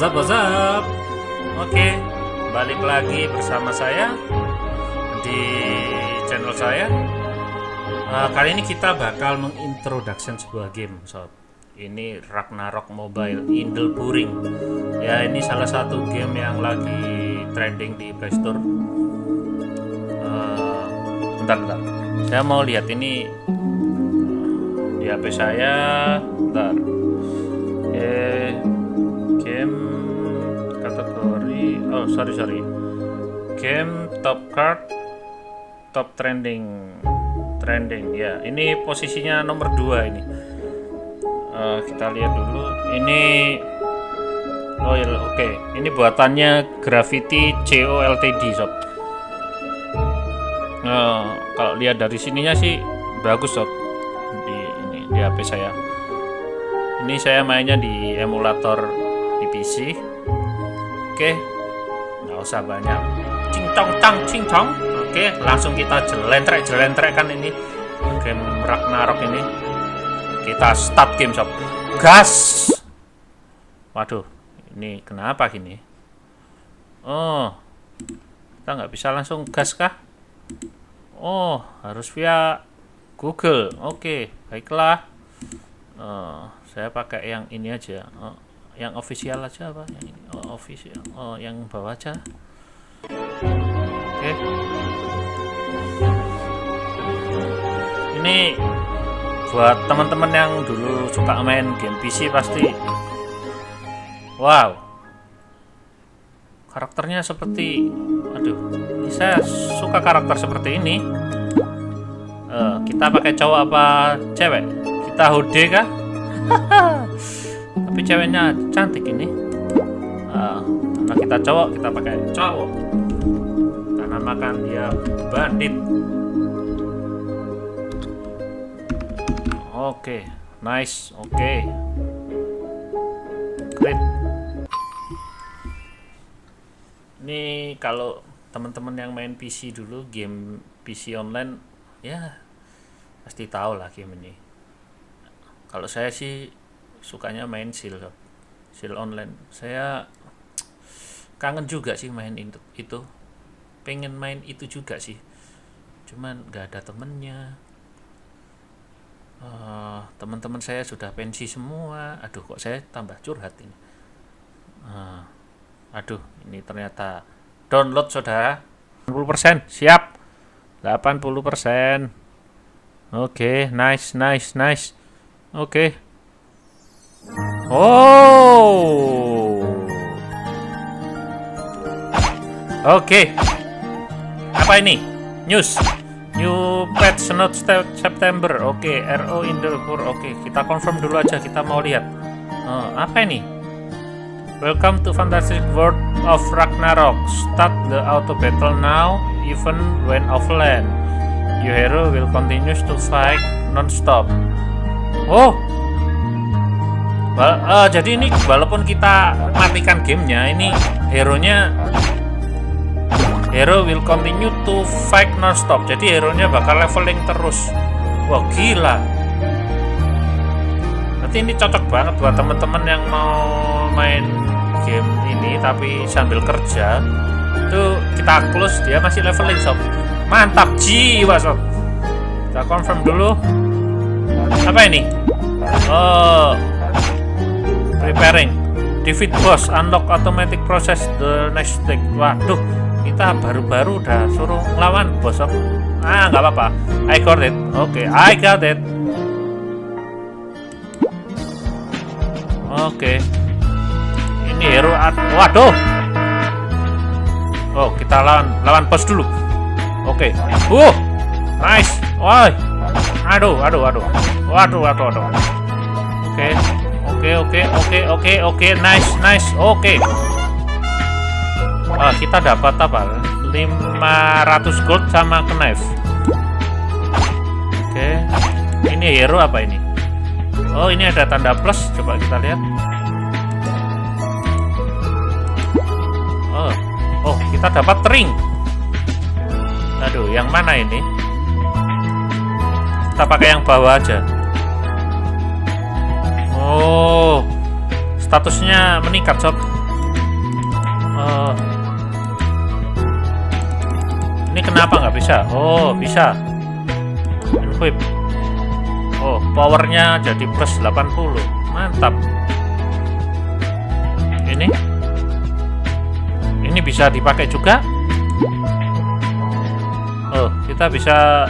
What's up? Oke, balik lagi bersama saya di channel saya. Kali ini kita bakal mengintroduction sebuah game, sob. Ini Ragnarok Mobile Indleburing. Ya, ini salah satu game yang lagi trending di Play Store. Bentar. Saya mau lihat ini di HP saya. Bentar. Game kategori. Oh, sorry. Game top card, top trending. Ya, ini posisinya nomor 2 ini. Kita lihat dulu. Ini oke. Ini buatannya Gravity CO Ltd, sob. Kalau lihat dari sininya sih bagus, sob. Di HP saya. Ini saya mainnya di emulator di PC. Oke, nggak usah banyak cing-tong. Oke, langsung kita jelentrek kan ini game Ragnarok ini. Kita start game, sob. Gas. Waduh, ini kenapa gini? Oh, kita nggak bisa langsung gas kah? Oh, harus via Google. Oke, baiklah. Saya pakai yang ini aja. Yang official aja apa? Yang ini. Official. Yang bawah aja. Oke. Ini buat teman-teman yang dulu suka main game PC pasti. Wow. Karakternya seperti, aduh, ini saya suka karakter seperti ini. Kita pakai cowok apa cewek? Kita Hode kah? Tapi ceweknya cantik ini. Karena kita cowok, kita pakai cowok. Kita namakan dia Bandit. Oke, nice. Oke, great. Ini kalau teman-teman yang main PC dulu, game PC online, ya pasti tahu lah game ini. Kalau saya sih sukanya main Seal online. Saya kangen juga sih main itu. Pengen main itu juga sih. Cuman gak ada temennya. Teman-teman saya sudah pensi semua. Aduh, kok saya tambah curhat ini. Aduh, ini ternyata download, saudara. 80%, siap. 80%. Oke, nice. Oke. Oke. Apa ini? News. New patch note September. Oke, RO Indleburing. Oke, kita confirm dulu aja. Kita mau lihat. Apa ini? Welcome to fantastic world of Ragnarok. Start the auto battle now, even when offline. Your hero will continue to fight non-stop. Oh, jadi ini walaupun kita matikan gamenya, ini hero will continue to fight non-stop. Jadi hero-nya bakal leveling terus. Wah, gila. Nanti ini cocok banget buat teman-teman yang mau main game ini tapi sambil kerja. Itu kita close, dia masih leveling, sob. Mantap jiwa, sob. Kita confirm dulu. Apa ini? Preparing. Defeat boss, unlock automatic process the next stage. Waduh, kita baru-baru udah suruh ngelawan bos, sob. Nggak apa-apa. I got it. Oke, I got it. Oke. Ini hero waduh. Oh, kita lawan bos dulu. Oke. Nice. Woi. Aduh. Waduh. Oke. Nice. Oke. Kita dapat apa? 500 gold sama knife. Oke. Ini hero apa ini? Oh, ini ada tanda plus. Coba kita lihat. Oh, kita dapat ring. Aduh, yang mana ini? Kita pakai yang bawah aja. Oh, statusnya meningkat, sob. Oh, ini kenapa nggak bisa? Oh, bisa. Equip. Oh, powernya jadi plus 80. Mantap. Ini bisa dipakai juga. Oh, kita bisa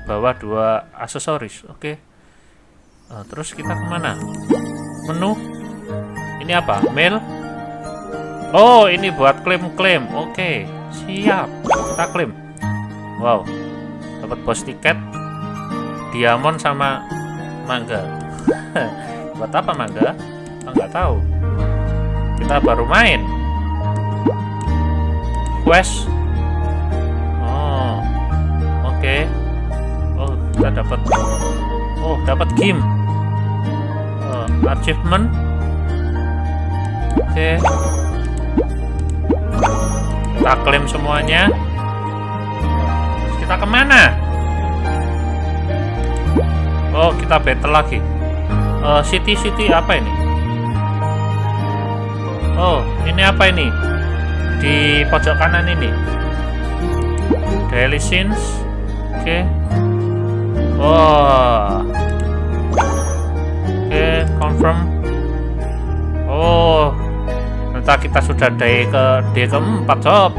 bawa 2 aksesoris. Oke. Terus kita kemana? Menu. Ini apa? Mail. Oh, ini buat klaim-klaim. Oke, siap. Kita klaim. Wow, dapat bos tiket, diamond sama mangga. Buat apa mangga? Nggak tahu. Kita baru main. Quest. Oh, oke. Oh, kita dapat. Oh, dapat game. Achievement. Oke. Kita klaim semuanya. Kita kemana? Oh, kita battle lagi. City apa ini? Oh, ini apa ini? Di pojok kanan ini. Daily scenes. Oke. Oh. Oke, confirm. Oh, ternyata kita sudah day keempat, sob.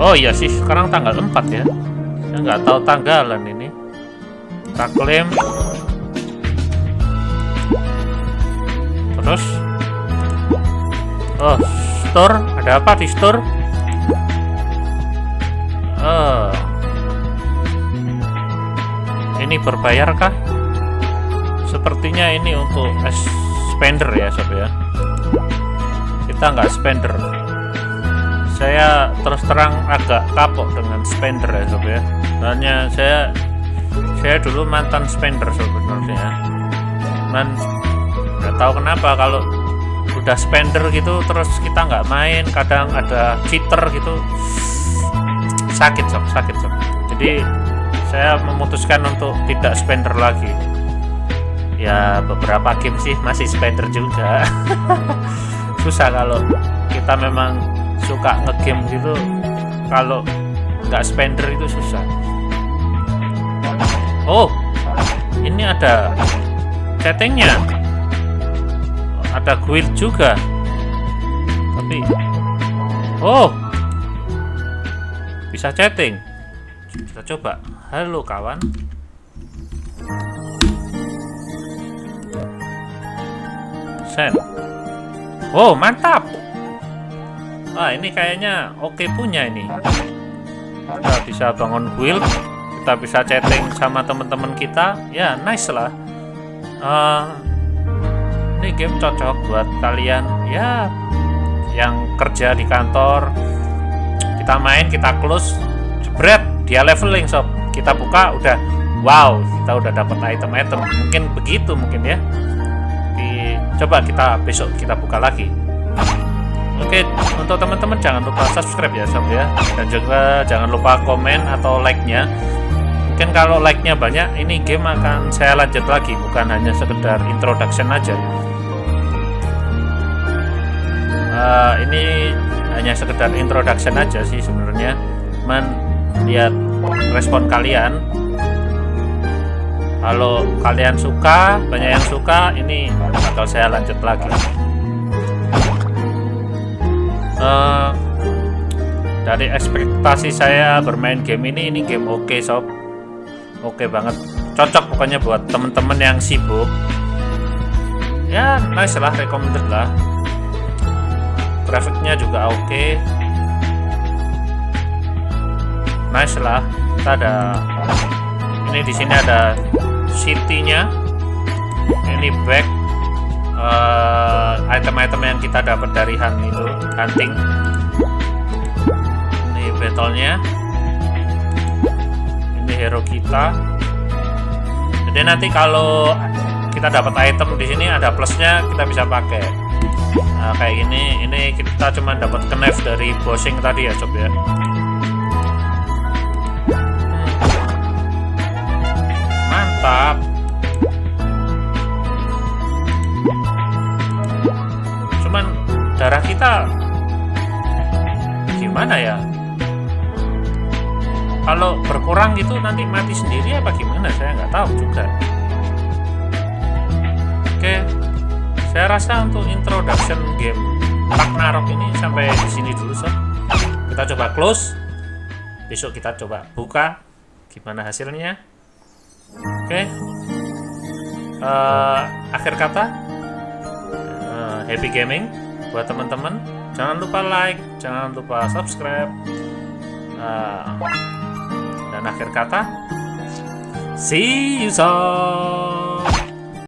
Oh iya sih, sekarang tanggal 4 ya. Saya nggak tahu tanggalan ini. Kita klaim. Terus, oh, store, ada apa di store? Ini berbayar kah? Sepertinya ini untuk spender ya, sob ya. Kita nggak spender. Saya terus terang agak kapok dengan spender ya, sob ya. Soalnya saya dulu mantan spender sebenarnya. Nggak tahu kenapa kalau udah spender gitu terus kita nggak main, kadang ada cheater gitu, sakit sob. Jadi saya memutuskan untuk tidak spender lagi. Ya beberapa game sih masih spender juga. Susah kalau kita memang suka ngegame gitu, kalau nggak spender itu susah. Oh, ini ada chattingnya, ada guild juga. Tapi oh, bisa chatting. Kita coba. Halo kawan. Send. Oh, mantap. Wah, ini kayaknya oke punya ini. Kita bisa bangun guild, kita bisa chatting sama teman-teman kita. Ya, nice lah. Ini game cocok buat kalian ya yang kerja di kantor. Kita main, kita close, jebret, dia leveling sob. Kita buka udah wow, kita udah dapat item-item. Mungkin begitu mungkin ya. Coba kita besok kita buka lagi. Oke, untuk teman-teman jangan lupa subscribe ya sob ya, dan juga jangan lupa komen atau like-nya. Mungkin kalau like-nya banyak, ini game akan saya lanjut lagi, bukan hanya sekedar introduction aja. Ini hanya sekedar introduction aja sih sebenarnya. Lihat respon kalian. Kalau kalian suka, banyak yang suka, ini bakal saya lanjut lagi. Dari ekspektasi saya bermain game ini game oke sob. Oke banget, cocok pokoknya buat temen-temen yang sibuk. Ya nice lah, recommended lah. Grafiknya juga oke. Nice lah. Kita ada ini, di sini ada city-nya. Ini back item-item yang kita dapat dari hunting. Ini battle-nya. Ini hero kita. Jadi nanti kalau kita dapat item di sini ada plusnya, kita bisa pakai. Nah, kayak gini. Ini kita cuma dapat knife dari bossing tadi ya sob ya. Mantap. darah kita gimana ya? Kalau berkurang gitu nanti mati sendiri apa gimana? Saya nggak tahu juga. Oke, saya rasa untuk introduction game Ragnarok ini sampai di sini dulu sob. Kita coba close. Besok kita coba buka gimana hasilnya. Oke. Akhir kata, happy gaming buat teman-teman. Jangan lupa like, jangan lupa subscribe. Dan akhir kata, see you soon.